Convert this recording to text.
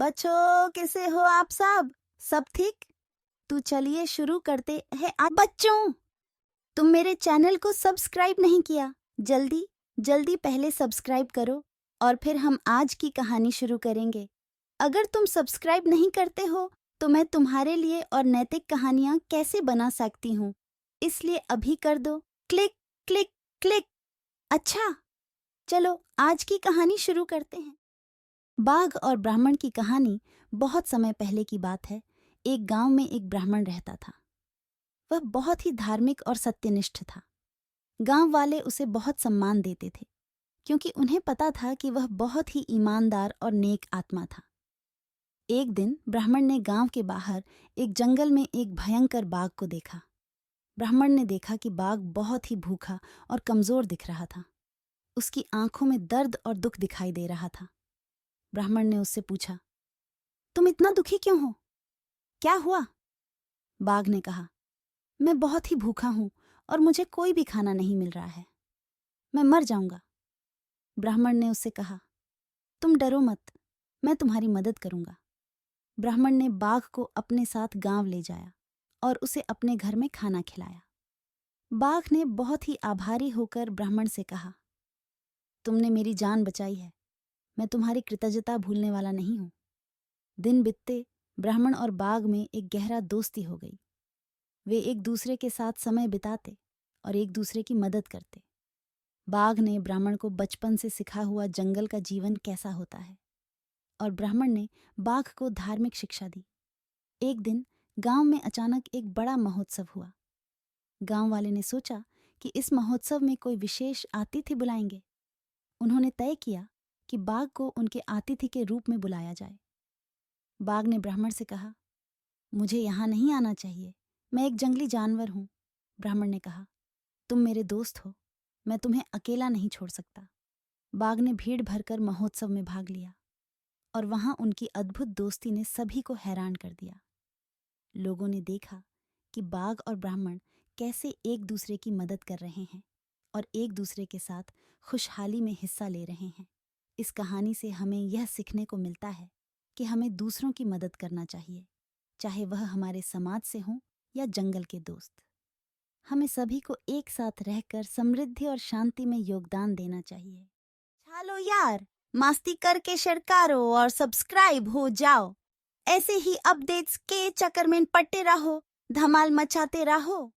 बच्चों, कैसे हो आप सब ठीक? तो चलिए शुरू करते हैं। आज बच्चों, तुम मेरे चैनल को सब्सक्राइब नहीं किया, जल्दी जल्दी पहले सब्सक्राइब करो और फिर हम आज की कहानी शुरू करेंगे। अगर तुम सब्सक्राइब नहीं करते हो तो मैं तुम्हारे लिए और नैतिक कहानियां कैसे बना सकती हूँ, इसलिए अभी कर दो क्लिक क्लिक क्लिक। अच्छा, चलो आज की कहानी शुरू करते हैं। बाघ और ब्राह्मण की कहानी बहुत समय पहले की बात है। एक गांव में एक ब्राह्मण रहता था। वह बहुत ही धार्मिक और सत्यनिष्ठ था। गांव वाले उसे बहुत सम्मान देते थे क्योंकि उन्हें पता था कि वह बहुत ही ईमानदार और नेक आत्मा था। एक दिन ब्राह्मण ने गांव के बाहर एक जंगल में एक भयंकर बाघ को देखा। ब्राह्मण ने देखा कि बाघ बहुत ही भूखा और कमजोर दिख रहा था। उसकी आंखों में दर्द और दुख दिखाई दे रहा था। ब्राह्मण ने उससे पूछा, तुम इतना दुखी क्यों हो? क्या हुआ? बाघ ने कहा, मैं बहुत ही भूखा हूं और मुझे कोई भी खाना नहीं मिल रहा है। मैं मर जाऊंगा। ब्राह्मण ने उससे कहा, तुम डरो मत, मैं तुम्हारी मदद करूंगा। ब्राह्मण ने बाघ को अपने साथ गांव ले जाया और उसे अपने घर में खाना खिलाया। बाघ ने बहुत ही आभारी होकर ब्राह्मण से कहा, तुमने मेरी जान बचाई है, मैं तुम्हारी कृतज्ञता भूलने वाला नहीं हूं। दिन बीतते ब्राह्मण और बाघ में एक गहरा दोस्ती हो गई। वे एक दूसरे के साथ समय बिताते और एक दूसरे की मदद करते। बाघ ने ब्राह्मण को बचपन से सिखा हुआ जंगल का जीवन कैसा होता है और ब्राह्मण ने बाघ को धार्मिक शिक्षा दी। एक दिन गांव में अचानक एक बड़ा महोत्सव हुआ। गांव वाले ने सोचा कि इस महोत्सव में कोई विशेष अतिथि बुलाएंगे। उन्होंने तय किया कि बाघ को उनके अतिथि के रूप में बुलाया जाए। बाघ ने ब्राह्मण से कहा, मुझे यहाँ नहीं आना चाहिए, मैं एक जंगली जानवर हूं। ब्राह्मण ने कहा, तुम मेरे दोस्त हो, मैं तुम्हें अकेला नहीं छोड़ सकता। बाघ ने भीड़ भरकर महोत्सव में भाग लिया और वहां उनकी अद्भुत दोस्ती ने सभी को हैरान कर दिया। लोगों ने देखा कि बाघ और ब्राह्मण कैसे एक दूसरे की मदद कर रहे हैं और एक दूसरे के साथ खुशहाली में हिस्सा ले रहे हैं। इस कहानी से हमें यह सीखने को मिलता है कि हमें दूसरों की मदद करना चाहिए, चाहे वह हमारे समाज से हों या जंगल के दोस्त। हमें सभी को एक साथ रहकर समृद्धि और शांति में योगदान देना चाहिए। चलो यार, मस्ती करके शेयर करो और सब्सक्राइब हो जाओ। ऐसे ही अपडेट्स के चक्कर में पट्टे रहो, धमाल मचाते रहो।